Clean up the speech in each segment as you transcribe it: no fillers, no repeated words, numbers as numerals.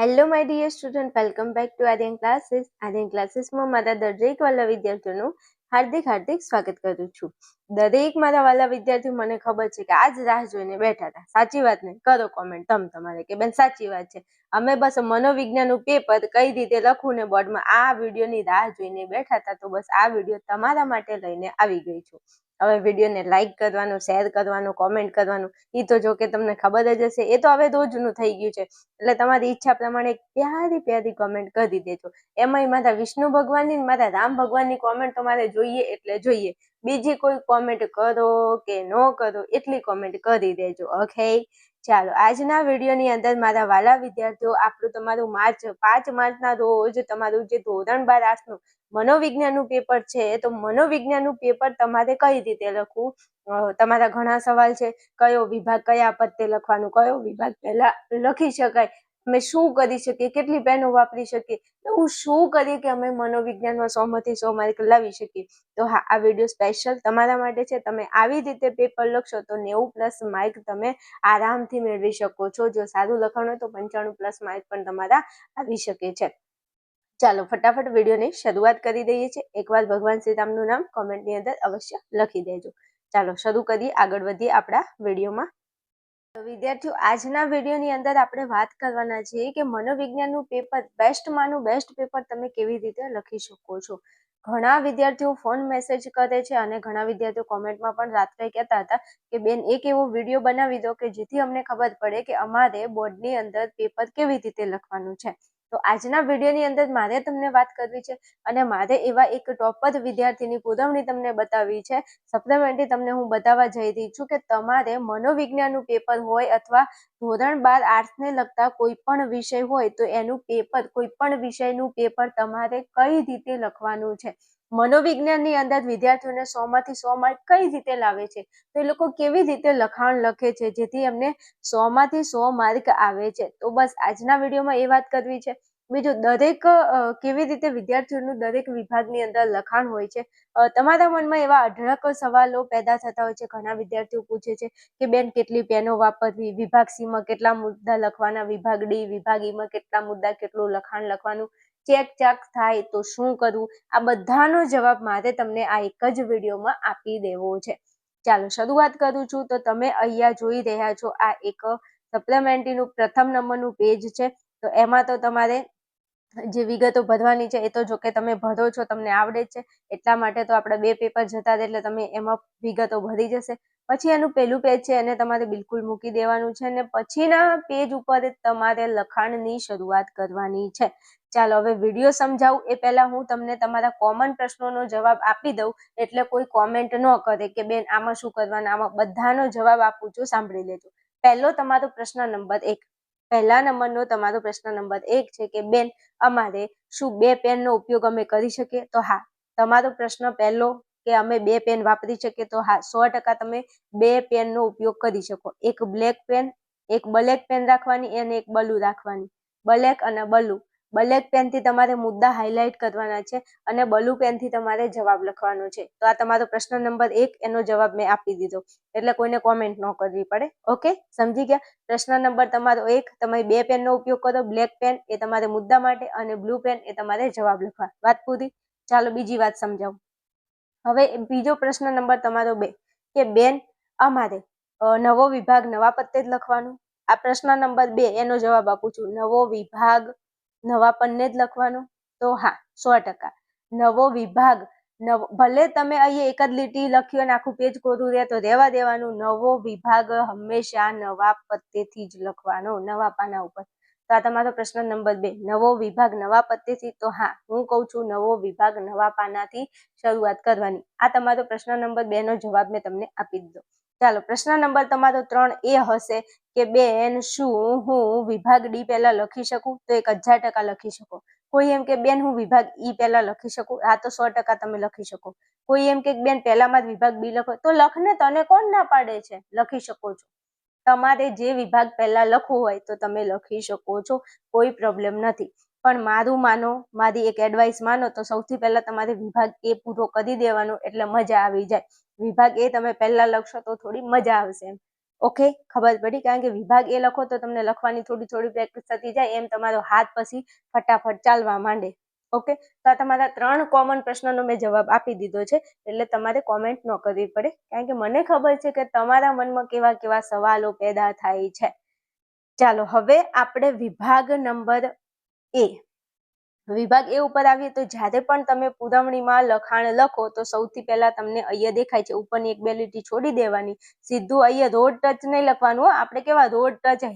Hello my dear student, welcome back to Aryan classes. Aryan ક્લાસીસમાં મારા દરેક વાલા વિદ્યાર્થીઓનું હાર્દિક સ્વાગત કરું છું. દરેક મારા વાલા વિદ્યાર્થીઓ મને ખબર છે કે આજ રાહ જોઈને બેઠા હતા. સાચી વાત ને? કરો કોમેન્ટ તમારે કે બેન સાચી વાત છે. અમે બસ મનોવિજ્ઞાનનું પેપર કઈ રીતે લખવું ને બોર્ડમાં આ વિડીયોની રાહ જોઈને બેઠા હતા. તો બસ આ વિડીયો તમારા માટે લઈને આવી ગઈ છું. હવે વિડીયોને લાઈક કરવાનું, શેર કરવાનું, કોમેન્ટ કરવાનું એ તો જો કે તમને ખબર જ હશે. એ તો હવે રોજનું થઈ ગયું છે. એટલે તમારી ઈચ્છા પ્રમાણે એક પ્યારી કોમેન્ટ કરી દેજો. એમાંય મારા વિષ્ણુ ભગવાનની મારા રામ ભગવાનની કોમેન્ટ તમારે જોઈએ એટલે જોઈએ. બીજી કોઈ કોમેન્ટ કરો કે ન કરો એટલી કોમેન્ટ કરી દેજો. ઓકે, ચાલો આજના વિડીયોની અંદર મારા વાલા વિદ્યાર્થીઓ આપણું તમારું 5 માર્ચના રોજ તમારું જે ધોરણ 12 આર્ટ્સનું મનોવિજ્ઞાનનું પેપર છે, તો મનોવિજ્ઞાનનું પેપર તમારે કઈ રીતે લખવું, તમારા ઘણા સવાલ છે. કયો વિભાગ કયા પત્તે લખવાનું, કયો વિભાગ પહેલા લખી શકાય, અમે શું કરી શકીએ, કેટલી પેનો વાપરી શકીએ, એવું શું કરીએ કે અમે મનોવિજ્ઞાનમાં 100 માંથી 100 માર્ક લાવી શકીએ. તો હા, આ વિડીયો સ્પેશિયલ તમારા માટે છે. તમે આવી રીતે પેપર લખશો તો 90+ માર્ક તમે આરામથી મેળવી શકો છો. જો સારું લખાણ હોય તો 95+ માર્ક પણ તમારા આવી શકે છે. ચાલો ફટાફટ વિડીયોની શરૂઆત કરી દઈએ છીએ. એકવાર ભગવાન શ્રીરામનું નામ કોમેન્ટની અંદર અવશ્ય લખી દેજો. ચાલો શરૂ કરીએ, આગળ વધીએ આપણા વિડીયોમાં. વિદ્યાર્થીઓ, આજના વિડીયોની અંદર આપણે વાત કરવાના છીએ કે મનોવિજ્ઞાનનું પેપર બેસ્ટમાંનું બેસ્ટ પેપર તમે કેવી રીતે લખી શકો છો. ઘણા વિદ્યાર્થીઓ ફોન મેસેજ કરે છે અને ઘણા વિદ્યાર્થીઓ કોમેન્ટમાં પણ રાત્રે કહેતા હતા કે બેન એક એવો વિડીયો બનાવી દો કે જેથી અમને ખબર પડે કે અમારે બોર્ડની અંદર પેપર કેવી રીતે લખવાનું છે. તો આજના વિડીયોની અંદર મારે તમને વાત કરવી છે અને મારે એવા એક ટોપર વિદ્યાર્થીની પુરવણી તમને બતાવી છે. સપ્લિમેન્ટરી તમને હું બતાવવા જઈ રહી છું કે તમારે મનોવિજ્ઞાનનું પેપર હોય અથવા ધોરણ 12 આર્ટ્સને લગતા કોઈ પણ વિષય હોય તો એનું પેપર, કોઈ પણ વિષયનું પેપર તમારે કઈ રીતે લખવાનું છે. મનોવિજ્ઞાનની અંદર વિદ્યાર્થીઓને 100 માંથી 100 માર્ક કઈ રીતે લાવે છે, તો એ લોકો કેવી રીતે લખાણ લખે છે જેથી એમને 100 માંથી 100 માર્ક આવે છે. તો બસ આજના વિડીયોમાં એ વાત કરવી છે. બીજું, દરેક કેવી રીતે વિદ્યાર્થીઓનું દરેક વિભાગની અંદર લખાણ હોય છે. તમારા મનમાં એવા અઢળક સવાલો પેદા થતા હોય છે. ઘણા વિદ્યાર્થીઓ પૂછે છે કે બેન કેટલી પેનો વાપરવી, વિભાગ સી માં કેટલા મુદ્દા લખવાના, વિભાગ ડી, વિભાગ ઈ માં કેટલા મુદ્દા, કેટલું લખાણ લખવાનું, ચેક થાય તો શું કરવું, આ બધાનો જવાબ મારે તમને આ એક જ વિડીયોમાં આપી દેવો છે. ચાલો શરૂઆત કરું છું. તો તમે અહીંયા જોઈ રહ્યા છો આ એક સપ્લિમેન્ટરીનું પ્રથમ નંબરનું પેજ છે. તો એમાં તો તમારે જે વિગતો ભરવાની છે એ તો જો કે તમે ભરો છો, તમને આવડે જ છે. એટલા માટે તો આપણે 2 પેપર જતા એટલે તમે એમાં વિગતો ભરી જશે. પછી એનું પહેલું પેજ છે એને તમારે બિલકુલ મૂકી દેવાનું છે અને પછીના પેજ ઉપર તમારે લખાણની શરૂઆત કરવાની છે. ચાલો હવે વિડીયો સમજાવું એ પહેલા હું તમને તમારા કોમન પ્રશ્નોનો જવાબ આપી દઉં, એટલે કોઈ કોમેન્ટ ન કરે કે બેન આમાં શું કરવાનું. આમાં બધાનો જવાબ આપું છું, સાંભળી લેજો. પહેલો તમારો પ્રશ્ન નંબર 1, પહેલા નંબરનો તમારો પ્રશ્ન નંબર 1 છે કે બેન અમારે શું 2 પેનનો ઉપયોગ અમે કરી શકીએ. તો હા, તમારો પ્રશ્ન પહેલો કે અમે 2 પેન વાપરી શકીએ. તો હા, 100% તમે 2 પેનનો ઉપયોગ કરી શકો. એક બ્લેક પેન, એક બ્લેક પેન રાખવાની અને એક બ્લુ રાખવાની. બ્લેક અને બ્લુ. બ્લેક પેનથી તમારે મુદ્દા હાઇલાઇટ કરવાના છે અને બ્લુ પેનથી તમારે જવાબ લખવાનો છે. તો આ તમારો પ્રશ્ન નંબર 1, એનો જવાબ મેં આપી દીધો એટલે કોઈને કોમેન્ટ ન કરવી પડે. ઓકે, સમજી ગયા? પ્રશ્ન નંબર તમારો 1, તમે 2 પેનનો ઉપયોગ કરો. બ્લેક પેન એ તમારે મુદ્દા માટે અને બ્લુ પેન એ તમારે જવાબ લખવા. વાત પૂરી. ચાલો બીજી વાત સમજાવું. હવે બીજો પ્રશ્ન નંબર તમારો 2 કે બેન અમારે નવો વિભાગ નવા પત્તે જ લખવાનું. આ પ્રશ્ન નંબર 2 એનો જવાબ આપું છું. નવો વિભાગ નવા પન્ને જ લખવાનો. તો હા, 100% નવો વિભાગ. ભલે તમે અહીંયા એક જ લીટી લખી અને આખું પેજ કોરું રહે તો રહેવા દેવાનું. નવો વિભાગ હંમેશા નવા પત્તેથી જ લખવાનો, નવા પાના ઉપર. તો આ તમારો પ્રશ્ન નંબર 2, નવો વિભાગ નવા પત્તેથી. તો હા, હું કહું છું નવો વિભાગ નવા પાનાથી શરૂઆત કરવાની. આ તમારો પ્રશ્ન નંબર 2 નો જવાબ મેં તમને આપી દીધો. ચાલો પ્રશ્ન નંબર તમારો 3 એ હશે કે બેન શું હું વિભાગ ડી પહેલા લખી શકું. તો 1000% લખી શકો. કોઈ એમ કે બેન હું વિભાગ ઈ પહેલા લખી શકું. આ તો 100% તમે લખી શકો. કોઈ એમ કે બેન પહેલામાં જ વિભાગ બી લખો. તો લખને, તને કોણ ના પાડે છે, લખી શકો છો. તમારે જે વિભાગ પહેલા લખવું હોય તો તમે લખી શકો છો, કોઈ પ્રોબ્લેમ નથી. પણ મારું માનો, મારી એક એડવાઇસ માનો તો સૌથી પહેલા તમારે વિભાગ એ પૂરો કરી દેવાનો એટલે મજા આવી જાય. વિભાગ એ તમે પહેલા લખશો તો થોડી મજા આવશે. ઓકે, ખબર પડી? કારણ કે વિભાગ એ લખો તો તમને લખવાની થોડી થોડી પ્રેક્ટિસ થતી જાય, એમ તમારો હાથ પછી ફટાફટ ચાલવા માંડે. ઓકે, તો આ તમારા 3 કોમન પ્રશ્નોનો મેં જવાબ આપી દીધો છે, એટલે તમારે કોમેન્ટ ન કરવી પડે, કારણ કે મને ખબર છે કે તમારા મનમાં કેવા કેવા સવાલો પેદા થાય છે. ચાલો, હવે આપણે વિભાગ નંબર એ ઉપર આવીએ તો જ્યારે પણ તમે પુરવણીમાં લખાણ લખો તો સૌથી પહેલા તમને અહીંયા દેખાય છે ઉપરની 1-2 લીટી છોડી દેવાની, સીધું અહીંયા રોડ ટચ નહીં લખવાનું. આપણે કેવા રોડ ટચ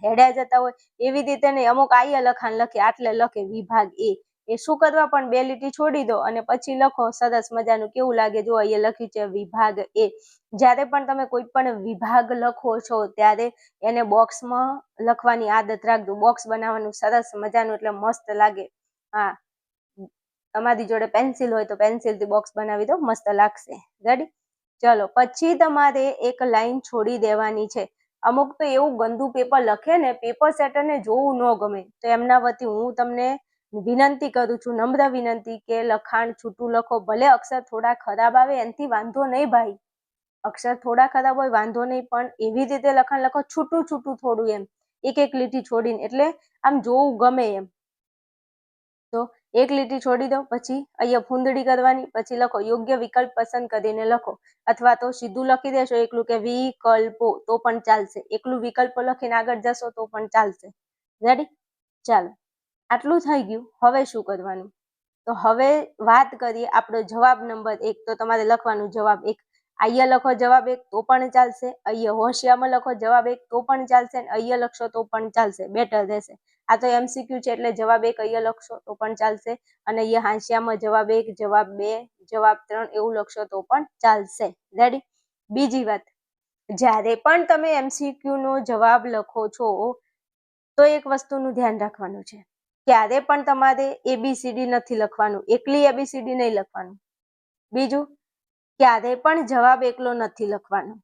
હેડ્યા જતા હોય એવી રીતે નહીં, અમુક અહીંયા લખાણ લખે, આટલે લખે વિભાગ એ શું કરવા, પણ 2 લીટી છોડી દો અને પછી લખો. સરસ મજાનું કેવું લાગે, જો અહીંયા લખ્યું છે વિભાગ એ. જ્યારે પણ તમે કોઈ પણ વિભાગ લખો છો ત્યારે એને બોક્સમાં લખવાની આદત રાખજો. બોક્સ બનાવવાનું સરસ મજાનું, એટલે મસ્ત લાગે. હા, તમારી જોડે પેન્સિલ હોય તો પેન્સિલથી બોક્સ બનાવી દો, મસ્ત લાગશે. રેડી? ચલો, પછી તમારે એક લાઈન છોડી દેવાની છે. અમુક તો એવું ગંદુ પેપર લખે ને, પેપર સેટરને જોવું ન ગમે, તો એમના વતી હું તમને વિનંતી કરું છું, નમ્ર વિનંતી, કે લખાણ છૂટું લખો. ભલે અક્ષર થોડા ખરાબ આવે એનાથી વાંધો નહીં ભાઈ, અક્ષર થોડા ખરાબ હોય વાંધો નહીં, પણ એવી રીતે લખાણ લખો, છૂટું છૂટું થોડું, એમ એક લીટી છોડીને, એટલે આમ જોવું ગમે એમ. તો 1 લીટી છોડી દો, પછી અહીંયા ફૂંદડી કરવાની, પછી લખો યોગ્ય વિકલ્પ પસંદ કરીને લખો, અથવા તો સીધું લખી દેશો એકલું કે વિકલ્પો તો પણ ચાલશે. એકલું વિકલ્પો લખીને આગળ જશો તો પણ ચાલશે. રેડી? ચાલો, આટલું થઈ ગયું. હવે શું કરવાનું? તો હવે વાત કરીએ આપણો જવાબ નંબર 1. તો તમારે લખવાનું જવાબ 1. અહીંયા લખો જવાબ 1 તો પણ ચાલશે, અહીંયા હોશિયામાં લખો જવાબ 1 તો પણ ચાલશે, અને અહીંયા લખશો તો પણ ચાલશે, બેટર રહેશે. આ તો MCQ છે એટલે જવાબ 1 અહીંયા લખશો તો પણ ચાલશે, અને અહીંયા હાંસિયામાં જવાબ 1, જવાબ 2, જવાબ 3 એવું લખશો તો પણ ચાલશે. રેડી? બીજી વાત, જ્યારે પણ તમે MCQ નો જવાબ લખો છો તો એક વસ્તુનું ધ્યાન રાખવાનું છે, ક્યારે પણ તમારે ABCD નથી લખવાનું, એકલી ABCD નહીં લખવાનું. બીજું, ક્યારે પણ જવાબ એકલો નથી લખવાનો.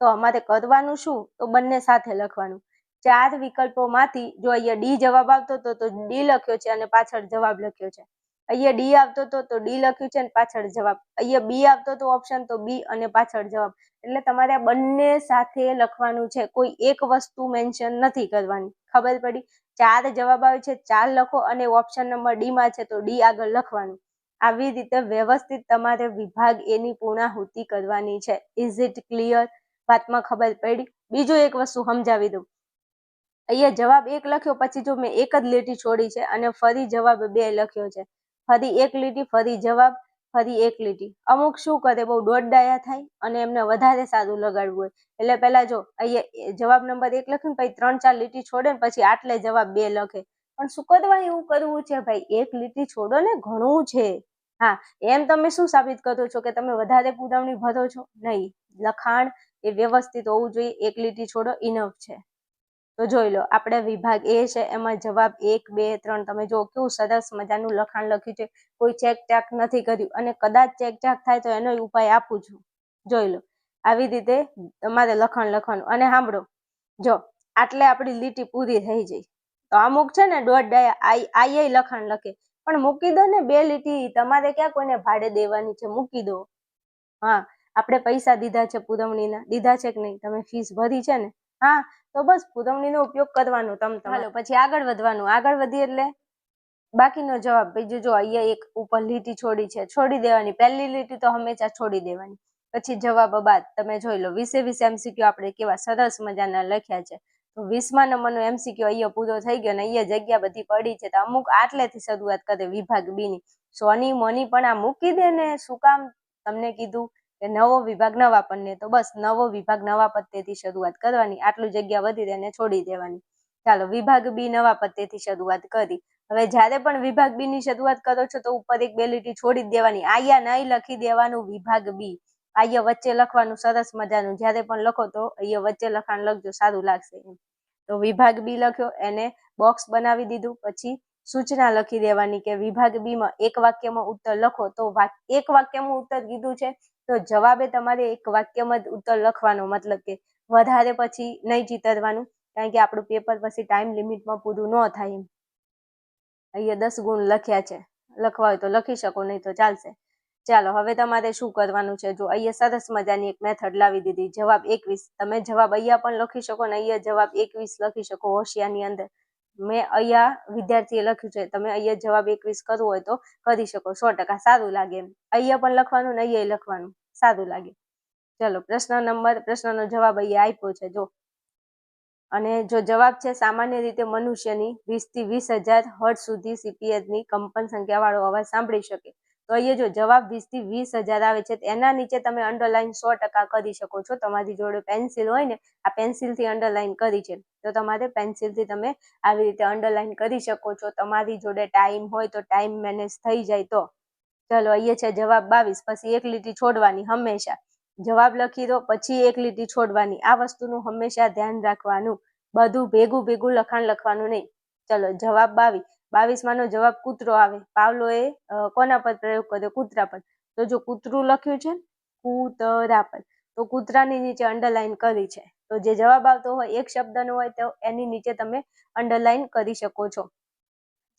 તો અમારે કરવાનું શું? તો બંને સાથે લખવાનું. 4 વિકલ્પોમાંથી જો અહીંયા ડી જવાબ આવતો હતો તો ડી લખ્યો છે અને પાછળ જવાબ લખ્યો છે. અહીંયા ડી આવતો હતો તો ડી લખ્યું છે અને પાછળ જવાબ. અહીંયા બી આવતો હતો ઓપ્શન તો બી અને પાછળ જવાબ. એટલે તમારે આ બંને સાથે લખવાનું છે, કોઈ એક વસ્તુ મેન્શન નથી કરવાની. ખબર પડી? 4 જવાબ આવે છે, 4 લખો, અને ઓપ્શન નંબર ડી માં છે તો ડી આગળ લખવાનું. આવી રીતે વ્યવસ્થિત તમારે વિભાગ એ ની પૂર્ણાહુતિ કરવાની છે. Is it clear? વાતમાં ખબર પડી? બીજું એક વસ્તુ સમજાવી દઉં. અહીંયા જવાબ 1 લખ્યો, પછી જો મેં એક જ લીટી છોડી છે અને ફરી જવાબ 2 લખ્યો છે, ફરી 1 લીટી, ફરી જવાબ, ફરી 1 લીટી. અમુક શું કરે, બહુ દોડડાયા થાય અને એમને વધારે સારું લગાડવું હોય, એટલે પેલા જો અહીંયા જવાબ નંબર 1 લખ્યું, પછી 3-4 લીટી છોડે ને પછી આટલે જવાબ 2 લખે. પણ શું કરવા એવું કરવું છે ભાઈ? 1 લીટી છોડો ને, ઘણું છે. હા, એમ તમે શું સાબિત કરો છો કે તમે વધારે પુરવણી ભરો છો? નહીં, લખાણ એ વ્યવસ્થિત હોવું જોઈએ. 1 લીટી છોડો, ઇનફ છે. તો જોઈ લો, આપણે વિભાગ એ છે, એમાં જવાબ 1, 2, 3 તમે જો કેવું સરસ મજાનું લખાણ લખ્યું છે, કોઈ ચેક નથી કર્યું, અને કદાચ ચેક થાય તો એનો ઉપાય આપું છું. જોઈ લો, આવી રીતે તમારે લખાણ લખવાનું. અને સાંભળો, જો આટલે આપણી લીટી પૂરી થઈ જાય તો અમુક છે ને દોઢ આઈ લખાણ લખે, પણ મૂકી દો ને 2 લીટી, તમારે ક્યાં કોઈને ભાડે દેવાની છે, મૂકી દો. હા, આપણે પૈસા દીધા છે પુરવણીના, દીધા છે કે નહીં? તમે ફીસ ભરી છે ને? હા, તો બસ પુરવણીનો ઉપયોગ કરવાનો. હાલો, પછી આગળ વધવાનું. આગળ વધી એટલે બાકીનો જવાબ. બીજું જો અહીંયા એક ઉપર લીટી છોડી છે, છોડી દેવાની. પહેલી લીટી તો હંમેશા છોડી દેવાની. પછી જવાબ બાદ તમે જોઈ લો. 20 MCQ આપણે કેવા સરસ મજાના લખ્યા છે. તો 20મા નંબરનો MCQ અહીંયા પૂરો થઈ ગયો, અને અહીંયા જગ્યા બધી પડી છે, તો અમુક આટલેથી શરૂઆત કરે વિભાગ બી ની. સોની મોની પણ આ મૂકી દે ને, શું કામ? તમને કીધું કે નવો વિભાગ નવા પન્ને, તો બસ નવો વિભાગ નવા પત્તેથી શરૂઆત કરવાની. આટલું જગ્યા વધી તેને છોડી દેવાની. ચાલો, વિભાગ બી નવા પત્તેથી શરૂઆત કરી. હવે જ્યારે પણ વિભાગ બી ની શરૂઆત કરો છો તો ઉપર 1-2 લીટી છોડી દેવાની. આયા નહીં લખી દેવાનું વિભાગ બી, અહીંયા વચ્ચે લખવાનું સરસ મજાનું. જ્યારે પણ લખો તો અહીંયા વચ્ચે લખાણ લખજો, સારું લાગશે. તો વિભાગ બી લખ્યો, એને બોક્સ બનાવી દીધું. પછી સૂચના લખી દેવાની કે વિભાગ બી માં 1 વાક્યમાં ઉત્તર લખો. તો 1 વાક્યમાં ઉત્તર કીધું છે તો જવાબે તમારે 1 વાક્યમાં જ ઉત્તર લખવાનો, મતલબ કે વધારે પછી નહીં ચીતરવાનું, કારણ કે આપણું પેપર પછી ટાઈમ લિમિટમાં પૂરું ન થાય. અહીંયા 10 ગુણ લખ્યા છે, લખવા હોય તો લખી શકો, નહીં તો ચાલશે. ચાલો હવે તમારે શું કરવાનું છે, જો અહીંયા સરસ મજાની એક મેથડ લાવી દીધી, જવાબ 21. તમે જવાબ અહીંયા પણ લખી શકો ને અહીંયા જવાબ 21 લખી શકો હોશિયારની અંદર. મેં અહીંયા વિદ્યાર્થીએ લખ્યું છે, તમે અહીંયા જવાબ 21 કરવો હોય તો કરી શકો, 100% સારું લાગે એમ. અહીંયા પણ લખવાનું ને અહીંયા લખવાનું, સારું લાગે. ચલો પ્રશ્નનો જવાબ અહીંયા આપ્યો છે જો, અને જો જવાબ છે સામાન્ય રીતે મનુષ્યની 20 થી 20,000 હર્ટ્ઝ સુધી સીપીએચની કંપન સંખ્યાવાળો અવાજ સાંભળી શકે. તો અહીંયા જો જવાબ 20 થી 20,000 આવે છે, એના નીચે તમે અંડરલાઈન 100% કરી શકો છો. તમારી જોડે પેન્સિલ હોય ને, આ પેન્સિલથી અંડરલાઈન કરી છે તો તમારે પેન્સિલથી તમે આવી રીતે અંડરલાઈન કરી શકો છો. તમારી જોડે ટાઈમ હોય તો ટાઈમ મેનેજ થઈ જાય તો. ચલો અહીંયા છે જવાબ 22, પછી એક લીટી છોડવાની હંમેશા. જવાબ લખી દો પછી એક લીટી છોડવાની, આ વસ્તુનું હંમેશા ધ્યાન રાખવાનું. બધું ભેગું લખાણ લખવાનું નહીં. ચલો જવાબ 22 માંનો જવાબ કૂતરો આવે. પાવલોએ કોના પર પ્રયોગ કર્યો? કૂતરા પર. તો જો કૂતરું લખ્યું છે કૂતરા પર, તો કૂતરાની નીચે અંડરલાઈન કરી છે. તો જે જવાબ આવતો હોય એક શબ્દનો હોય તો એની નીચે તમે અંડરલાઈન કરી શકો છો.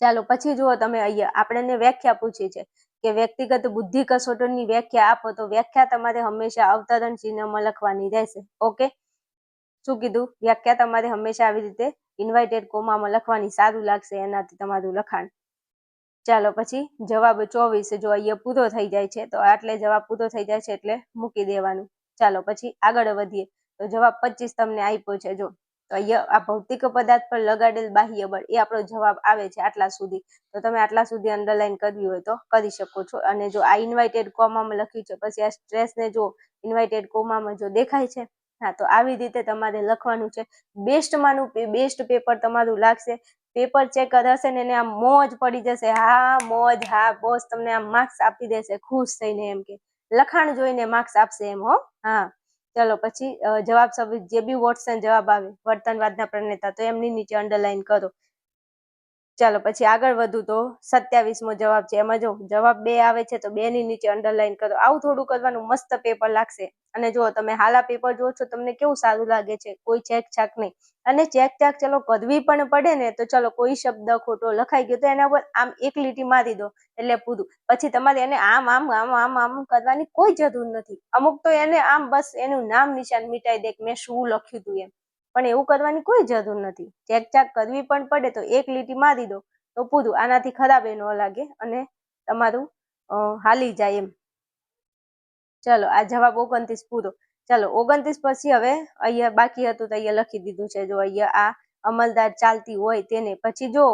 ચાલો પછી જુઓ તમે અહીંયા આપણને વ્યાખ્યા પૂછી છે કે વ્યક્તિગત બુદ્ધિ કસોટીની વ્યાખ્યા આપો, તો વ્યાખ્યા તમારે હંમેશા અવતરણ ચિહ્નમાં લખવાની રહેશે. ઓકે, શું કીધું? વ્યાખ્યા તમારે હંમેશા આવી રીતે ઇન્વાઇટેડ કોમામાં લખવાની, સારું લાગશે એનાથી તમારું લખાણ. ચાલો પછી જવાબ 24 જો અહીંયા પૂરો થઈ જાય છે, તો આટલે જવાબ પૂરો થઈ જાય છે એટલે મૂકી દેવાનું. ચાલો પછી આગળ વધીએ, તો જવાબ 25 તમને આપ્યો છે જો, તો અહીંયા આ ભૌતિક પદાર્થ પર લગાડેલ બાહ્ય બળ, એ આપણો જવાબ આવે છે આટલા સુધી. તો તમે આટલા સુધી અંડરલાઈન કરવી હોય તો કરી શકો છો. અને જો આ ઇન્વાઇટેડ કોમામાં લખ્યું છે, પછી આ સ્ટ્રેસને જો ઇન્વાઇટેડ કોમામાં જો દેખાય છે, હા, તો આવી રીતે તમારે લખવાનું છે. બેસ્ટમાંનું બેસ્ટ પેપર તમારું લાગશે. પેપર ચેકર હશે ને એને આમ મોજ પડી જશે, હા મોજ, હા બોસ તમને આમ માર્ક્સ આપી દેશે ખુશ થઈને, એમ કે લખાણ જોઈને માર્ક્સ આપશે એમ હો. હા ચલો પછી જવાબ જે બી વોટસન જવાબ આવે વર્તનવાદના પ્રણેતા, તો એમની નીચે અંડરલાઈન કરો. ચાલો પછી આગળ વધુ તો 27મો જવાબ છે. એમાં જો જવાબ 2 આવે છે તો 2 ની નીચે અંડરલાઈન કરો. આવું થોડું કરવાનું, મસ્ત પેપર લાગશે. અને જો તમે હાલા પેપર જો છો, તમને કેવું સારું લાગે છે, કોઈ ચેક ચાક નહીં. અને ચેક ચાક ચલો કરવી પણ પડે ને, તો ચલો કોઈ શબ્દ ખોટો લખાઈ ગયો તો એના પર આમ એક લીટી મારી દો એટલે પૂરું. પછી તમારે એને આમ આમ આમ આમ આમ કરવાની કોઈ જરૂર નથી. અમુક તો એને આમ બસ એનું નામ નિશાન મિટાઈ દે કે મેં શું લખ્યું હતું એમ, પણ એવું કરવાની કોઈ જરૂર નથી. ચેક ચાક કરવી પણ પડે તો એક લીટી મારી દો તો પૂરું. આનાથી ખરાબ એ ન લાગે અને તમારું હાલી જાય એમ. ચલો આ જવાબ 29 પૂરો. ચાલો 29 પછી હવે અહીંયા બાકી હતું તો અહીંયા લખી દીધું છે જો, અહીંયા આ અમલદાર ચાલતી હોય તેને. પછી જો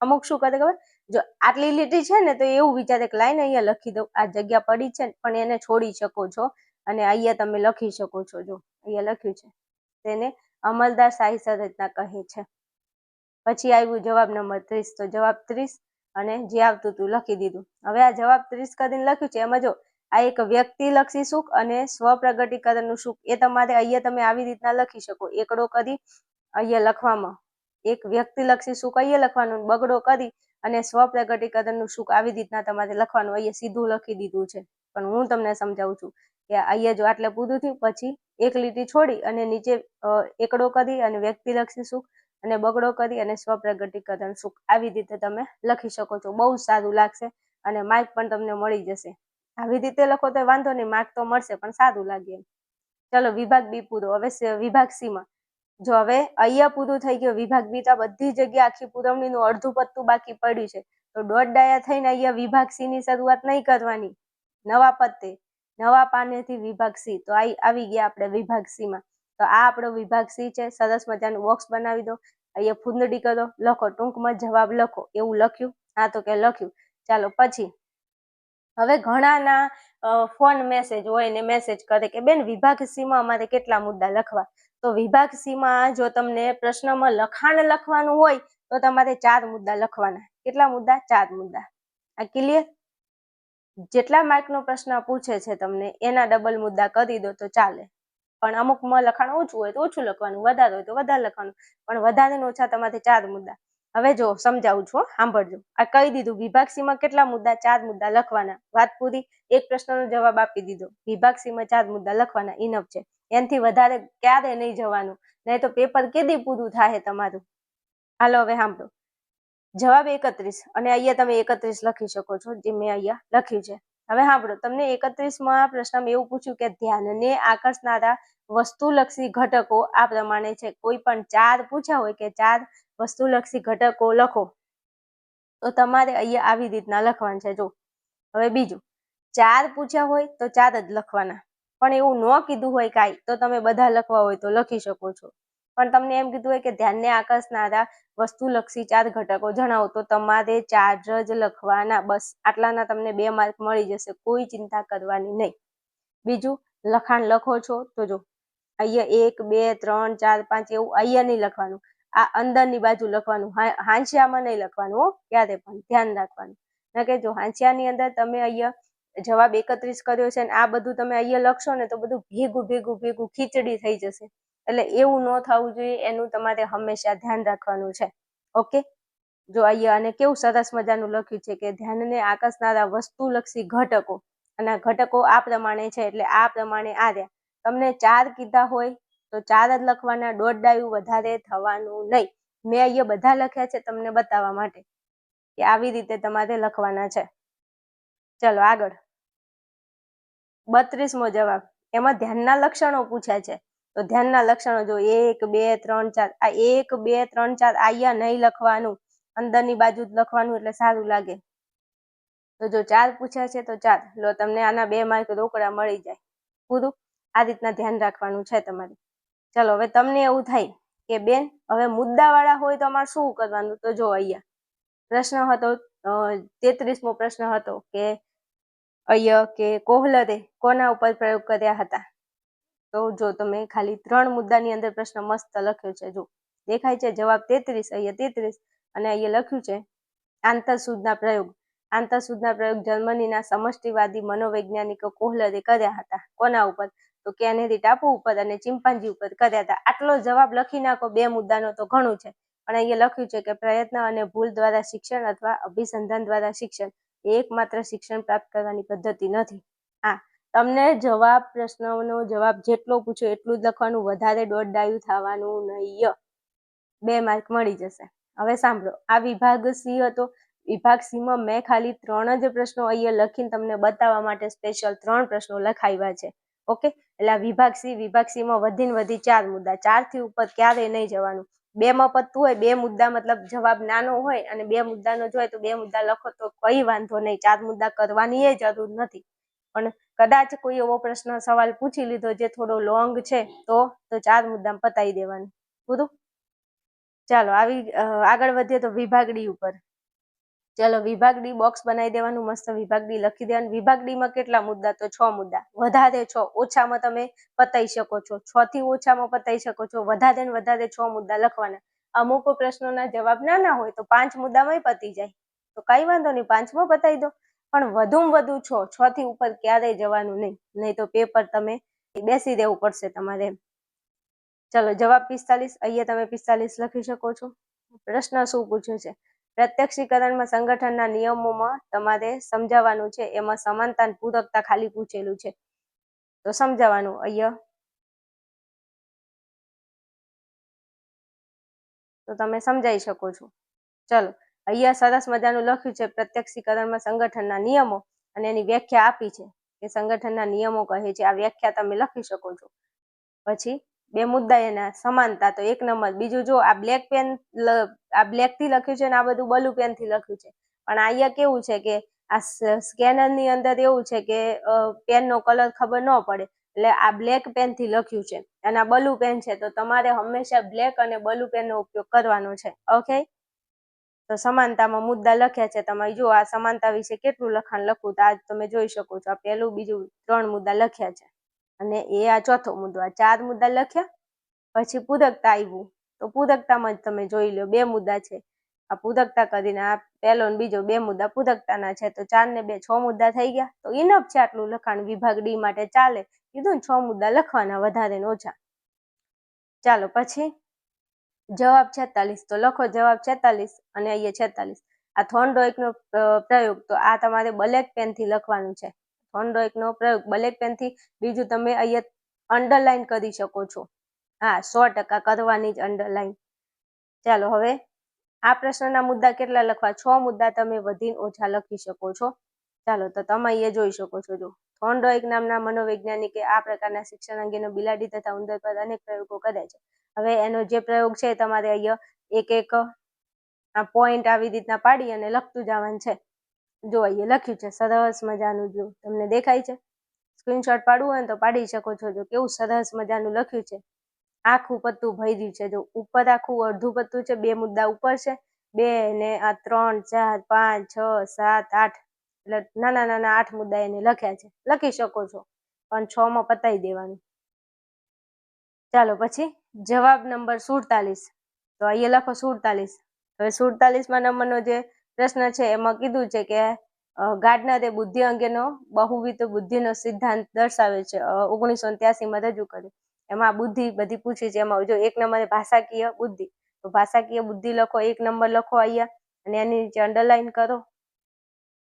અમુક શું કરે ખબર, જો આટલી લીટી છે ને તો એવું વિચારે કે લાઈને અહીંયા લખી દઉં, આ જગ્યા પડી છે પણ એને છોડી શકો છો અને અહીંયા તમે લખી શકો છો. જો અહીંયા લખ્યું છે, તેને અમલદાર શાહી સંરચના કહે છે. પછી આવ્યું જવાબ નંબર 30, તો જવાબ 30 અને જે આવતું હતું લખી દીધું. હવે આ જવાબ 30 કરીને લખ્યું છે, એમાં જો આ એક વ્યક્તિલક્ષી સુખ અને સ્વપ્રગટીકરણનું સુખ, એ તમારે અહીંયા તમે આવી રીતના લખી શકો. એકડો કરી અહીંયા લખવામાં, એક વ્યક્તિલક્ષી સુખ અહીંયા લખવાનું, બગડો કરી અને સ્વપ્રગટીકરણનું સુખ આવી રીતના તમારે લખવાનું. અહીંયા સીધું લખી દીધું છે, પણ હું તમને સમજાવું છું કે અહીંયા જો આટલે પૂરું થયું પછી એક લીટી છોડી અને નીચે એકડો કરી અને વ્યક્તિલક્ષી સુખ અને બગડો કરી અને સ્વપ્રગટીકરણ સુખ, આવી રીતે તમે લખી શકો છો. બહુ સારું લાગશે અને માર્ક પણ તમને મળી જશે. આવી રીતે લખો તો વાંધો નહીં, માર્ક તો મળશે પણ સારું લાગે એમ. ચલો વિભાગ બી પૂરો. હવે વિભાગ સી માં જો, હવે અહીંયા પૂરું થઈ ગયું વિભાગ બી. તો બધી જગ્યા આખી પુરવણીનું અડધું પત્તું બાકી પડ્યું છે, તો દોઢ ડાયા થઈને અહીંયા વિભાગ સી ની શરૂઆત નહીં કરવાની. નવા પત્તે નવા પાનેથી વિભાગ સી. તો આવી ગયા આપણે વિભાગ સી માં. તો આ આપણો વિભાગ સી છે. સરસ મજાનું બોક્સ બનાવી દો, અહીંયા ફૂંદડી કરો, લખો ટૂંકમાં જવાબ લખો. એવું લખ્યું? હા તો કે લખ્યું. ચાલો પછી હવે ઘણાના ફોન મેસેજ હોય ને મેસેજ કરે કે બેન વિભાગ સી માં અમારે કેટલા મુદ્દા લખવા. તો વિભાગ સી માં જો તમને પ્રશ્નમાં લખાણ લખવાનું હોય તો તમારે 4 મુદ્દા લખવાના. કેટલા મુદ્દા? 4 મુદ્દા. આ ક્લિયર? જેટલા માર્કનો પ્રશ્ન પૂછે છે તમને એના ડબલ મુદ્દા કરી દો તો ચાલે. પણ અમુકમાં લખાણ ઓછું હોય તો ઓછું લખવાનું, વધારે હોય તો વધારે લખવાનું, પણ વધારે ઓછા તમારે 4 મુદ્દા. હવે જો સમજાવું છું, સાંભળજો. આ કહી દીધું વિભાગ સી માં કેટલા મુદ્દા? 4 મુદ્દા લખવાના. વાત પૂરી. એક પ્રશ્નનો જવાબ આપી દીધો. વિભાગ સી માં 4 મુદ્દા લખવાના, ઇનફ છે. એનાથી વધારે ક્યારે નહીં જવાનું, નહીં તો પેપર કેદી પૂરું થાય તમારું. હાલો હવે સાંભળો. જવાબ 31 અને અહીંયા તમે 31 લખી શકો છો, જે મેં અહીંયા લખ્યું છે. હવે સાંભળો, તમને 31માં પ્રશ્નમાં એવું પૂછ્યું કે ધ્યાનને આકર્ષનારા વસ્તુલક્ષી ઘટકો આ પ્રમાણે છે. કોઈ પણ 4 પૂછ્યા હોય કે 4 વસ્તુલક્ષી ઘટકો લખો, તો તમારે અહીંયા આવી રીતના લખવાનું છે. જો હવે બીજું, 4 પૂછ્યા હોય તો 4 જ લખવાના, પણ એવું ન કીધું હોય કાંઈ તો તમે બધા લખવા હોય તો લખી શકો છો. પણ તમને એમ કીધું હોય કે ધ્યાનને આકર્ષનારા વસ્તુલક્ષી 4 ઘટકો જણાવો, તો તમારે 4 જ લખવાના. બસ આટલાના તમને 2 માર્ક મળી જશે, કોઈ ચિંતા કરવાની નહીં. બીજું, લખાણ લખો છો તો જો અહીંયા 1 2 3 4 5 એવું અહીંયા નહીં લખવાનું, આ અંદરની બાજુ લખવાનું, હાંસિયામાં નહીં લખવાનું. ક્યારે પણ ધ્યાન રાખવાનું. ના કે જો હાંસિયાની અંદર તમે અહીંયા જવાબ 31 કર્યો છે ને આ બધું તમે અહીંયા લખશો ને તો બધું ભેગું ખીચડી થઈ જશે. એટલે એવું ન થવું જોઈએ, એનું તમારે હંમેશા ધ્યાન રાખવાનું છે. ઓકે, જો અહીંયા અને કેવું સરસ મજાનું લખ્યું છે કે ધ્યાનને આકર્ષનારા વસ્તુલક્ષી ઘટકો, અને ઘટકો આ પ્રમાણે છે, એટલે આ પ્રમાણે આ રહ્યા. તમને 4 કીધા હોય તો 4 જ લખવાના, દોઢ ડાયું વધારે થવાનું નહીં. મેં અહીંયા બધા લખ્યા છે તમને બતાવવા માટે કે આવી રીતે તમારે લખવાના છે. ચલો આગળ, 32મો જવાબ, એમાં ધ્યાનના લક્ષણો પૂછ્યા છે. તો ધ્યાનના લક્ષણો જો 1 2 3 4, આ 1 2 3 4 અહીંયા નહીં લખવાનું, અંદરની બાજુ જ લખવાનું, એટલે સારું લાગે. તો જો 4 પૂછ્યા છે તો 4 લો, તમને આના 2 માર્ક રોકડા મળી જાય. પૂરું, આ રીતના ધ્યાન રાખવાનું છે તમારે. ચલો હવે તમને એવું થાય કે બેન હવે મુદ્દાવાળા હોય તો અમારે શું કરવાનું, તો જો અહીંયા પ્રશ્ન હતો 33મો પ્રશ્ન હતો કે અહીંયા કે કોહલરે કોના ઉપર પ્રયોગ કર્યા હતા. તો જો તમે ખાલી 3 મુદ્દાની અંદર પ્રશ્ન મસ્ત લખ્યો છે. જો દેખાય છે જવાબ 33, અહીંયા 33, અને અહીંયા લખ્યું છે આંતરસૂદના પ્રયોગ. આંતરસૂદના પ્રયોગ જર્મનીના સમષ્ટિવાદી મનોવૈજ્ઞાનિક કોહલરે કર્યા હતા. કોના ઉપર, તો કેનેરી ટાપુ ઉપર અને ચિમ્પાન્જી ઉપર કર્યા હતા. આટલો જવાબ લખી નાખો 2 મુદ્દાનો તો ઘણું છે. પણ અહીંયા લખ્યું છે કે પ્રયત્ન અને ભૂલ દ્વારા શિક્ષણ અથવા અભિસંધાન દ્વારા શિક્ષણ એકમાત્ર શિક્ષણ પ્રાપ્ત કરવાની પદ્ધતિ નથી. તમને જવાબ પ્રશ્નનો જવાબ જેટલો પૂછ્યો એટલું જ લખવાનું, વધારે દોઢ ડાયું થવાનું નહીં. 2 માર્ક મળી જશે. હવે સાંભળો, આ વિભાગ સી હતો. વિભાગ સીમાં મેં ખાલી 3 જ પ્રશ્નો અહીંયા લખીને તમને બતાવવા માટે સ્પેશિયલ 3 પ્રશ્નો લખાવ્યા છે. ઓકે, એટલે આ વિભાગ સીમાં વધીને વધી 4 મુદ્દા, 4 થી ઉપર ક્યારેય નહીં જવાનું. 2 માં પતતું હોય, 2 મુદ્દા મતલબ જવાબ નાનો હોય અને 2 મુદ્દાનો જોઈએ તો 2 મુદ્દા લખો તો કઈ વાંધો નહીં, 4 મુદ્દા કરવાની એ જરૂર નથી. પણ કદાચ કોઈ એવો પ્રશ્ન સવાલ પૂછી લીધો જે થોડો લોંગ છે તો 4 મુદ્દામાં પતાવી દેવાનું. પૂરું. ચાલો આગળ વધીએ તો વિભાગ ડી ઉપર. ચાલો વિભાગ ડી બોક્સ બનાવી દેવાનું, મસ્ત વિભાગ ડી લખી દેવાનું. વિભાગ ડી માં કેટલા મુદ્દા, તો 6 મુદ્દા. વધારે 6, ઓછામાં તમે પતાઈ શકો છો, 6 થી ઓછામાં પતાઈ શકો છો, વધારે ને વધારે 6 મુદ્દા લખવાના. અમુક પ્રશ્નોના જવાબ નાના હોય તો 5 મુદ્દામાં પતી જાય, તો કઈ વાંધો નહીં, 5માં પતાવી દો. પણ વધુમાં વધુ 6 થી ઉપર ક્યારેય જવાનું નહીં તો પેપર તમે બેસી દેવું પડશે તમારે. ચલો જવાબ 45, અહીંયા તમે 45 લખી શકો છો. પ્રશ્ન શું પૂછ્યો છે, પ્રત્યક્ષીકરણમાં સંગઠનના નિયમોમાં તમારે સમજાવવાનું છે. એમાં સમાનતા પૂરકતા ખાલી પૂછેલું છે તો સમજાવવાનું અહીંયા, તો તમે સમજાઈ શકો છો. ચલો અહીંયા સરસ મજાનું લખ્યું છે પ્રત્યક્ષીકરણમાં સંગઠનના નિયમો, અને એની વ્યાખ્યા આપી છે કે સંગઠનના નિયમો કહે છે. આ વ્યાખ્યા તમે લખી શકો છો. પછી 2 મુદ્દા એના સમાનતા, તો 1 નંબર. બીજું જો આ બ્લેક પેન, આ બ્લેક થી લખ્યું છે ને આ બધું બ્લુ પેન થી લખ્યું છે, પણ અહીંયા કેવું છે કે આ સ્કેનર ની અંદર એવું છે કે પેન નો કલર ખબર ન પડે, એટલે આ બ્લેક પેન થી લખ્યું છે અને આ બ્લુ પેન છે, તો તમારે હંમેશા બ્લેક અને બ્લુ પેન નો ઉપયોગ કરવાનો છે. ઓકે, તો સમાનતામાં મુદ્દા લખ્યા છે. તમે જો આ સમાનતા વિશે કેટલું લખાણ લખવું, તો આ તમે જોઈ શકો છો. આ પહેલું બીજું 3 મુદ્દા લખ્યા છે, અને એ આ ચોથો મુદ્દો. આ 4 મુદ્દા લખ્યા. પછી પૂરકતા આવ્યું, તો પૂરકતામાં જ તમે જોઈ લો 2 મુદ્દા છે. આ પૂરકતા કરીને આ પહેલો ને બીજો 2 મુદ્દા પૂરકતાના છે, તો 4 ને 2 6 મુદ્દા થઈ ગયા. તો ઇનફ છે આટલું લખાણ, વિભાગ ડી માટે ચાલે. કીધું ને 6 મુદ્દા લખવાના, વધારે ને ઓછા. ચાલો પછી જવાબ 46, તો લખો જવાબ 46 અને અહીંયા 46. આ થોર્નડાયકનો પ્રયોગ, તો આ તમારે બ્લેક પેન થી લખવાનું છે. થોર્નડાયકનો પ્રયોગ બ્લેક પેન થી. બીજું તમે અહીંયા અંડરલાઈન કરી શકો છો. 100% કરવાની જ અંડરલાઈન. ચાલો હવે આ પ્રશ્નના મુદ્દા કેટલા લખવા, 6 મુદ્દા તમે વધીને ઓછા લખી શકો છો. ચાલો તો તમે અહીંયા જોઈ શકો છો. જો થોર્નડાઇક નામના મનોવૈજ્ઞાનિકે આ પ્રકારના શિક્ષણ અંગેનો બિલાડી તથા ઉંદર પર અનેક પ્રયોગો કર્યા છે. હવે એનો જે પ્રયોગ છે તમારે અહીંયા એક એક પોઈન્ટ આવી રીતના પાડી અને લખતું જવાનું છે. જો અહીંયા લખ્યું છે સરસ મજાનું. જો તમને દેખાય છે? સ્ક્રીનશોટ પાડવું હોય ને તો પાડી શકો છો. જો કેવું સરસ મજાનું લખ્યું છે. આખું પત્તું ભર્યું છે. જો ઉપર આખું અડધું પત્તું છે, 2 મુદ્દા ઉપર છે, 2 ને આ 3 4 5 6 7 8 એટલે નાના નાના 8 મુદ્દા એને લખ્યા છે. લખી શકો છો, પણ 6 માં પતાવી દેવાનું. ચાલો પછી જવાબ નંબર 47. તો અહીંયા લખો 47. હવે 47મા નંબરનો જે પ્રશ્ન છે એમાં કીધું છે કે ગાર્ડનરે બુદ્ધિ અંગેનો બહુવિધ બુદ્ધિનો સિદ્ધાંત દર્શાવે છે. 1983માં રજૂ કર્યો. એમાં બુદ્ધિ બધી પૂછી છે. એમાં જો 1 નંબરે ભાષાકીય બુદ્ધિ, તો ભાષાકીય બુદ્ધિ લખો, 1 નંબર લખો અહીંયા અને એની નીચે અંડરલાઈન કરો.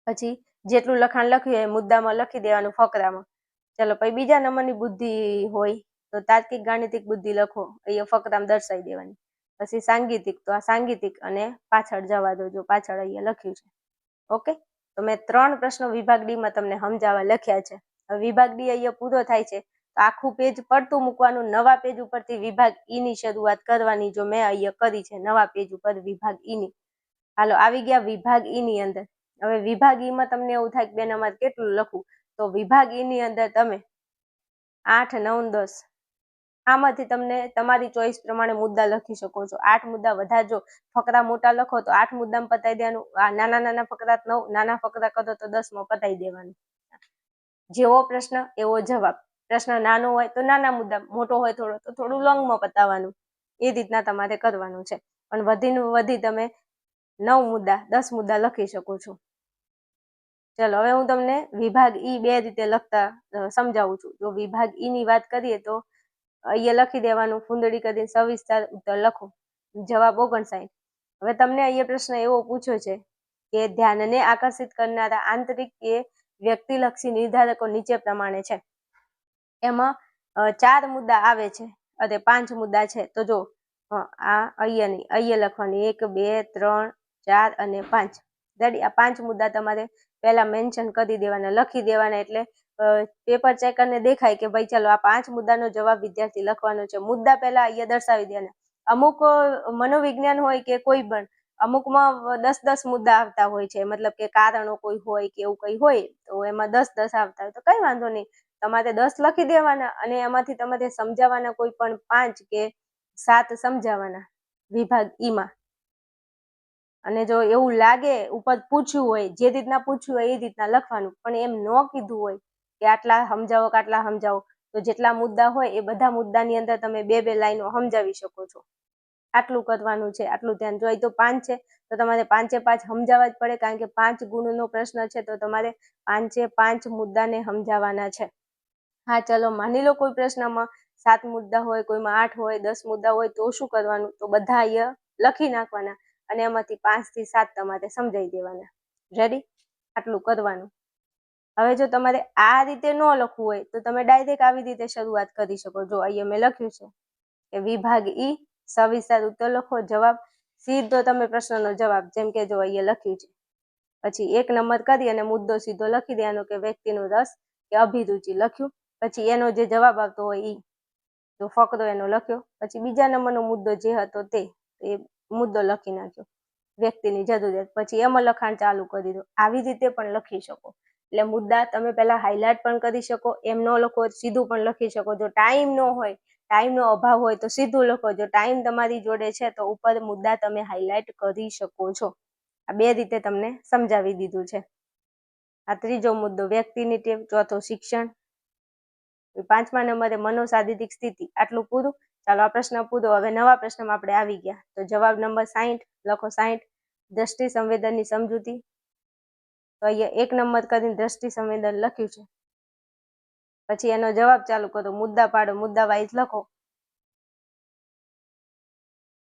પછી જેટલું લખાણ લખ્યું એ મુદ્દામાં લખી દેવાનું ફકરામાં. ચલો પછી બીજા નંબરની બુદ્ધિ હોય તો તાર્કિક ગાણિતિક બુદ્ધિ લખો, અહીંયા ફકરામાં દર્શાવી દેવાની. પછી સાંગીતિક, તો આ સાંગીતિક અને પાછળ જવા દો. જો પાછળ અહીંયા લખ્યું છે. ઓકે, તો મેં 3 પ્રશ્નો વિભાગ ડી માં તમને સમજાવવા લખ્યા છે. હવે વિભાગ ડી અહીંયા પૂરો થાય છે તો આખું પેજ પડતું મૂકવાનું, નવા પેજ ઉપરથી વિભાગ ઈ ની શરૂઆત કરવાની. જો મેં અહીંયા કરી છે નવા પેજ ઉપર વિભાગ ઈ ની. હાલો આવી ગયા વિભાગ ઈ ની અંદર. હવે વિભાગ ઈ માં તમને એવું થાય કે બેન અમારે કેટલું લખવું, તો વિભાગ ઈ ની અંદર તમે 8 9 10 આમાંથી તમને તમારી ચોઈસ પ્રમાણે મુદ્દા લખી શકો છો. 8 મુદ્દા વધારજો. ફકરા મોટા લખો તો 8 મુદ્દામાં પતાવી દેવાનું. આ નાના નાના ફકરા 9, નાના ફકરા કરો તો 10 માં પતાવી દેવાનું. જેવો પ્રશ્ન એવો જવાબ. પ્રશ્ન નાનો હોય તો નાના મુદ્દા, મોટો હોય થોડો તો થોડું લોંગમાં પતાવવાનું. એ રીતના તમારે કરવાનું છે. પણ વધીને વધી તમે 9 મુદ્દા 10 મુદ્દા લખી શકો છો. ચલો હવે હું તમને વિભાગ ઈ 2 રીતે લખતા સમજાવું છું. જો વિભાગ ઈ ની વાત કરીએ તો અહીંયા લખી દેવાનું, ફૂંદડી કરીને સવિસ્તાર ઉત્તર લખો. જવાબ 59. હવે તમને અહીંયા પ્રશ્ન એવો પૂછ્યો છે કે ધ્યાનને આકર્ષિત કરનારા આંતરિક કે વ્યક્તિલક્ષી નિર્ધારકો નીચે પ્રમાણે છે. એમાં 4 મુદ્દા આવે છે અને 5 મુદ્દા છે. તો જો આ અહીંયા લખવાની 1 2 3 4 અને 5. રેડી? આ 5 મુદ્દા તમારે પહેલા મેન્શન કરી દેવાના, લખી દેવાના. એટલે પેપર ચેકરને દેખાય કે ભાઈ ચાલો આ 5 મુદ્દાનો જવાબ વિદ્યાર્થી લખવાનો છે. મુદ્દા પહેલા અહીંયા દર્શાવી દેવાના. અમુક મનોવિજ્ઞાન હોય કે કોઈ પણ, અમુકમાં 10 મુદ્દા આવતા હોય છે. મતલબ કે કારણો કોઈ હોય કે એવું કંઈ હોય તો એમાં 10 આવતા હોય તો કંઈ વાંધો નહીં, તમારે 10 લખી દેવાના અને એમાંથી તમારે સમજાવવાના કોઈ પણ 5 કે 7 સમજાવવાના વિભાગ ઈમાં. અને જો એવું લાગે ઉપર પૂછ્યું હોય, જે રીતના પૂછ્યું હોય એ રીતના લખવાનું. પણ એમ ન કીધું હોય કે આટલા સમજાવો કે આટલા સમજાવો, તો જેટલા મુદ્દા હોય એ બધા મુદ્દાની અંદર તમે 2 લાઈનો સમજાવી શકો છો. આટલું કરવાનું છે, આટલું ધ્યાન. જો અહીં તો 5 છે તો તમારે 5 સમજાવવા જ પડે, કારણ કે 5 ગુણનો પ્રશ્ન છે તો તમારે 5 મુદ્દાને સમજાવવાના છે. હા ચલો માની લો કોઈ પ્રશ્નમાં 7 મુદ્દા હોય, કોઈમાં 8 હોય, 10 મુદ્દા હોય, તો શું કરવાનું? તો બધા અહીંયા લખી નાખવાના અને એમાંથી 5 થી 7 તમારે સમજાવી દેવાના. રેડી? આટલું કરવાનું. હવે જો તમારે આ રીતે ન લખવું હોય તો તમે ડાયરેક્ટ આવી રીતે શરૂઆત કરી શકો. જો અહીંયા મેં લખ્યું છે કે વિભાગ ઈ સવિસ્તાર ઉત્તર લખો. જવાબ સીધો તમે પ્રશ્નનો જવાબ, જેમ કે જો અહીંયા લખ્યું છે. પછી 1 નંબર કરી અને મુદ્દો સીધો લખી દેવાનો કે વ્યક્તિનો રસ કે અભિરુચિ લખ્યું. પછી એનો જે જવાબ આવતો હોય ઈ, તો ફકરો એનો લખ્યો. પછી બીજા નંબરનો મુદ્દો જે હતો તે મુદ્દો લખી નાખ્યો, વ્યક્તિની જરૂરિયાત. પછી એમાં લખાણ ચાલુ કરી દો. આવી રીતે પણ લખી શકો. એટલે મુદ્દા તમે પહેલા હાઇલાઇટ પણ કરી શકો, એમ ન લખો સીધું પણ લખી શકો. જો ટાઈમ ન હોય, ટાઈમનો અભાવ હોય તો સીધું લખો. જો ટાઈમ તમારી જોડે છે તો ઉપર મુદ્દા તમે હાઇલાઇટ કરી શકો છો. આ 2 રીતે તમને સમજાવી દીધું છે. આ 3જો મુદ્દો વ્યક્તિની ટેવ, 4થો શિક્ષણ, 5મા નંબરે મનોશારીરિક સ્થિતિ. આટલું પૂરું. ચાલો આ પ્રશ્ન પૂરો. હવે નવા પ્રશ્નમાં આપણે આવી ગયા. તો જવાબ નંબર 60 લખો. 60 દ્રષ્ટિ સંવેદનની સમજૂતી. તો અહીંયા 1 નંબર કરીને દ્રષ્ટિ સંવેદન લખ્યું છે. પછી એનો જવાબ ચાલુ કરો. મુદ્દા પાડો, મુદ્દા વાઇઝ લખો.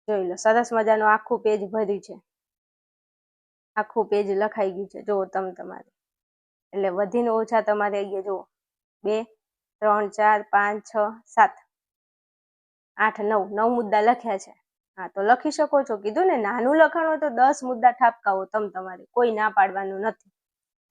જોઈ લો સરસ મજાનું આખું પેજ ભર્યું છે. આખું પેજ લખાઈ ગયું છે. જુઓ તમારે. એટલે વધીને ઓછા તમારે અહીંયા જુઓ 2 3 4 5 6 7 8 9 મુદ્દા લખ્યા છે. હા તો લખી શકો છો. કીધું ને નાનું લખાણ હોય તો 10 મુદ્દા ઠાપકાવો તમારે, કોઈ ના પાડવાનું નથી.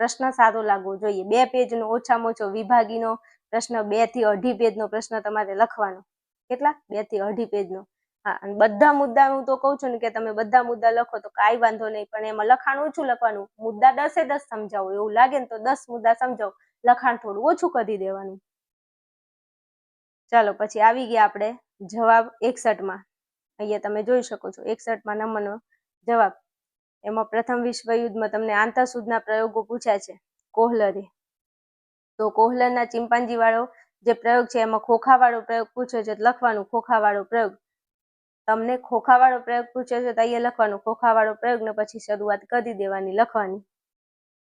પ્રશ્ન સારો લાગવો જોઈએ. 2 પેજનો ઓછામાં ઓછો વિભાગીનો પ્રશ્ન, 2 થી 2.5 પેજનો પ્રશ્ન તમારે લખવાનો. કેટલા? 2 થી 2.5 પેજનો. હા, અને બધા મુદ્દા હું તો કહું છું ને કે તમે બધા મુદ્દા લખો તો કાંઈ વાંધો નહીં, પણ એમાં લખાણ ઓછું લખવાનું. મુદ્દા 10 સમજાવો, એવું લાગે ને તો 10 મુદ્દા સમજાવો, લખાણ થોડું ઓછું કરી દેવાનું. ચાલો, પછી આવી ગયા આપણે જવાબ 61માં. અહીંયા તમે જોઈ શકો છો 61માં નંબરનો જવાબ. એમાં પ્રથમ વિશ્વયુદ્ધમાં તમને આંતરસૂઝના પ્રયોગો પૂછ્યા છે કોહલરે. તો કોહલરના ચિંપાંજી વાળો જે પ્રયોગ છે એમાં ખોખાવાળો પ્રયોગ પૂછ્યો છે, લખવાનું ખોખાવાળો પ્રયોગ. તમને ખોખાવાળો પ્રયોગ પૂછ્યો છે તો અહીંયા લખવાનું ખોખાવાળો પ્રયોગ ને પછી શરૂઆત કરી દેવાની લખવાની.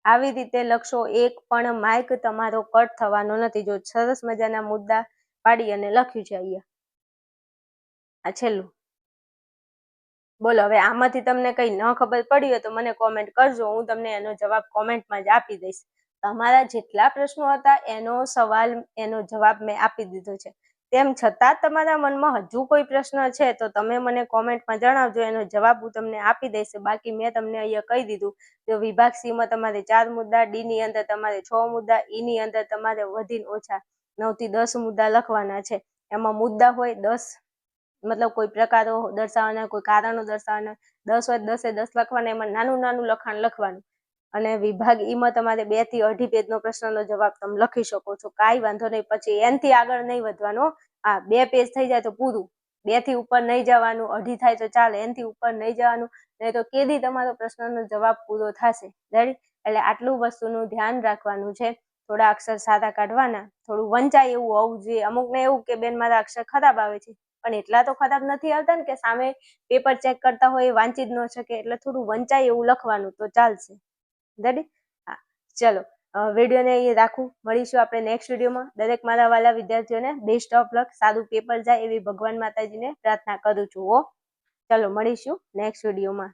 આવી રીતે લખશો, એક પણ માર્ક તમારો કટ થવાનો નથી. જો સરસ મજાના મુદ્દા પાડી અને લખ્યું છે અહીંયા. આ છેલ્લું. બોલો, હવે આમાંથી તમને કંઈ ન ખબર પડી હોય તો મને કોમેન્ટ કરજો, હું તમને એનો જવાબ કોમેન્ટમાં જ આપી દઈશ. તમારા જેટલા પ્રશ્નો હતા એનો જવાબ મેં આપી દીધો છે. તેમ છતાં તમારા મનમાં હજુ કોઈ પ્રશ્ન છે તો તમે મને કોમેન્ટમાં જણાવજો, એનો જવાબ હું તમને આપી દઈશ. બાકી મેં તમને અહીંયા કહી દીધું. તો વિભાગ સી માં તમારે 4 મુદ્દા, ડી ની અંદર તમારે 6 મુદ્દા, ઈ ની અંદર તમારે વધીને ઓછા 9 થી 10 મુદ્દા લખવાના છે. એમાં મુદ્દા હોય 10, મતલબ કોઈ પ્રકારો દર્શાવવાના, કોઈ કારણો દર્શાવવાના. 10 હોય 10 લખવાના, એમાં નાનું નાનું લખાણ લખવાનું. અને વિભાગ ઈ માં તમારે 2 થી 2.5 પેજનો પ્રશ્નનો જવાબ તમે લખી શકો છો, કાંઈ વાંધો નહીં. પછી એનથી આગળ નહીં વધવાનો. 2 પેજ થઈ જાય તો પૂરું, 2 થી ઉપર નહીં જવાનું, 2.5 થાય તો ચાલે, એનથી ઉપર નહીં જવાનું, નહીં તો કેદી તમારો પ્રશ્નનો જવાબ પૂરો થશે. રેડી? એટલે આટલું વસ્તુનું ધ્યાન રાખવાનું છે. થોડા અક્ષર સાદા કાઢવાના, થોડું વંચાય એવું હોવું જોઈએ. અમુકને એવું કે બેન મારા અક્ષર ખરાબ આવે છે, પણ એટલા તો ખરાબ નથી આવતા ને કે સામે પેપર ચેક કરતા હોય એ વાંચી જ ન શકે. એટલે થોડું વંચાય એવું લખવાનું તો ચાલશે. રેડી? હા, ચલો વિડીયોને અહીં રાખું. મળીશું આપણે નેક્સ્ટ વિડીયોમાં. દરેક મારા વાલા વિદ્યાર્થીઓને બેસ્ટ ઓફ લક, સારું પેપર જાય એવી ભગવાન માતાજીને પ્રાર્થના કરું છું. ચલો મળીશું નેક્સ્ટ વિડીયોમાં.